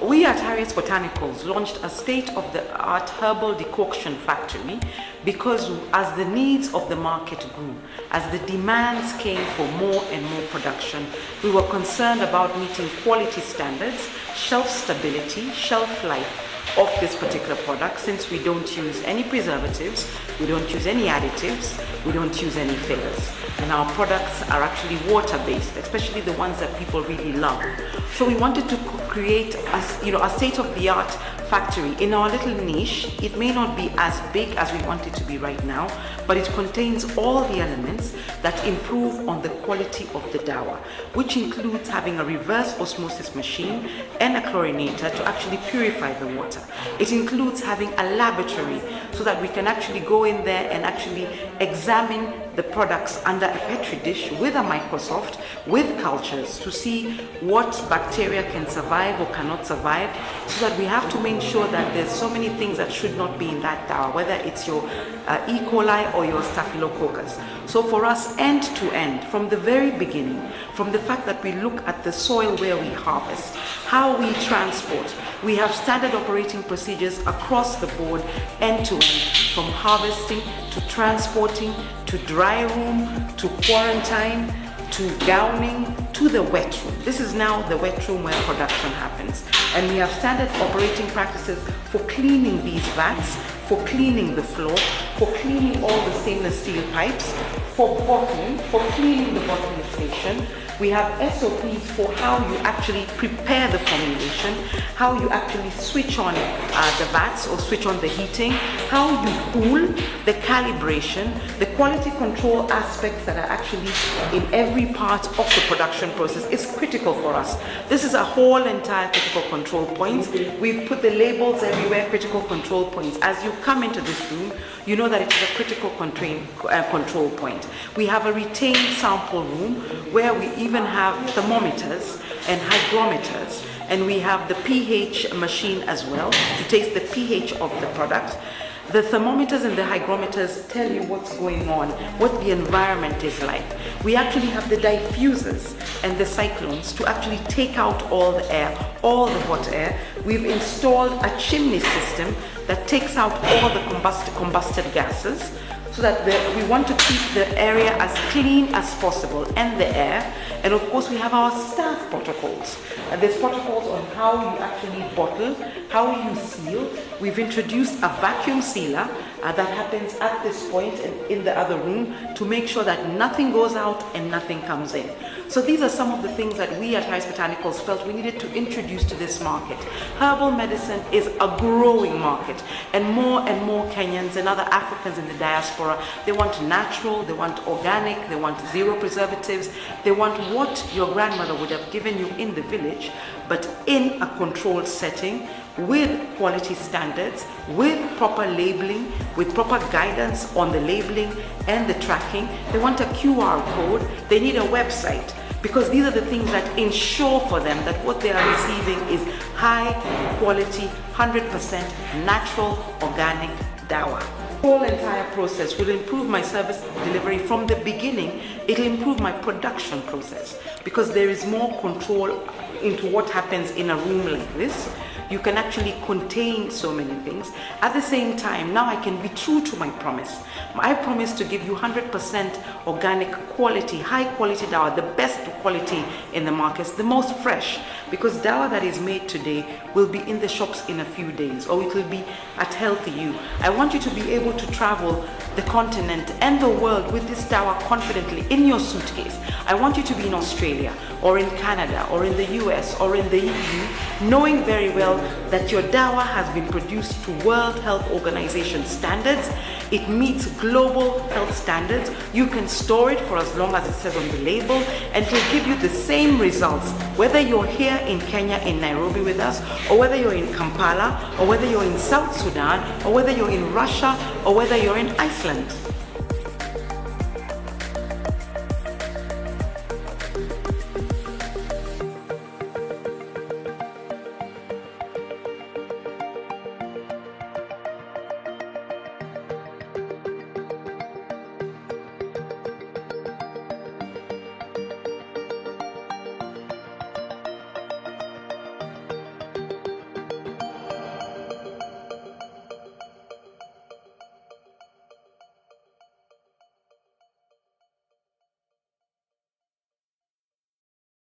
We at Harriet's Botanicals launched a state-of-the-art herbal decoction factory because as the needs of the market grew, as the demands came for more and more production, we were concerned about meeting quality standards, shelf stability, shelf life of this particular product, since we don't use any preservatives, we don't use any additives, we don't use any fillers. And our products are actually water-based, especially the ones that people really love. So we wanted to create a state-of-the-art factory in our little niche. It may not be as big as we want it to be right now, but it contains all the elements that improve on the quality of the dawa, which includes having a reverse osmosis machine and a chlorinator to actually purify the water. It includes having a laboratory so that we can actually go in there and actually examine the products under a petri dish with a Microsoft, with cultures, to see what bacteria can survive or cannot survive, so that we have to make sure that there's so many things that should not be in that dawa, whether it's your E. coli or your staphylococcus. So for us, end to end, from the very beginning, from the fact that we look at the soil where we harvest, how we transport, we have standard operating procedures across the board, end to end, from harvesting to transporting to dry room to quarantine to gowning to the wet room. This is now the wet room where production happens. And we have standard operating practices for cleaning these vats, for cleaning the floor, for cleaning all the stainless steel pipes, for bottling, for cleaning the bottling station. We have SOPs for how you actually prepare the formulation, how you actually switch on the vats or switch on the heating, how you cool, the calibration, the quality control aspects that are actually in every part of the production process is critical for us. This is a whole entire critical control point. We've put the labels everywhere, critical control points. As you come into this room, you know that it is a critical control point. We have a retained sample room where we even have thermometers and hygrometers, and we have the pH machine as well to taste the pH of the product. The thermometers and the hygrometers tell you what's going on, what the environment is like. We actually have the diffusers and the cyclones to actually take out all the air, all the hot air. We've installed a chimney system that takes out all the combusted gases, so that we want to keep the area as clean as possible, and the air. And of course we have our staff protocols. And there's protocols on how you actually bottle, how you seal. We've introduced a vacuum sealer that happens at this point and in the other room to make sure that nothing goes out and nothing comes in. So these are some of the things that we at Harriet's Botanicals felt we needed to introduce to this market. Herbal medicine is a growing market, and more Kenyans and other Africans in the diaspora, they want natural, they want organic, they want zero preservatives, they want what your grandmother would have given you in the village, but in a controlled setting, with quality standards, with proper labeling, with proper guidance on the labeling and the tracking. They want a QR code, they need a website, because these are the things that ensure for them that what they are receiving is high quality, 100% natural, organic dawa. The whole entire process will improve my service delivery from the beginning. It'll improve my production process, because there is more control into what happens in a room like this. You can actually contain so many things. At the same time, now I can be true to my promise. I promise to give you 100% organic quality, high quality dawa, the best quality in the markets, the most fresh, because dawa that is made today will be in the shops in a few days, or it will be at Healthy You. I want you to be able to travel the continent and the world with this dawa confidently in your suitcase. I want you to be in Australia or in Canada or in the US or in the EU, knowing very well that your dawa has been produced to World Health Organization standards. It meets global health standards. You can store it for as long as it says on the label, and it will give you the same results, whether you're here in Kenya, in Nairobi with us, or whether you're in Kampala, or whether you're in South Sudan, or whether you're in Russia, or whether you're in Iceland.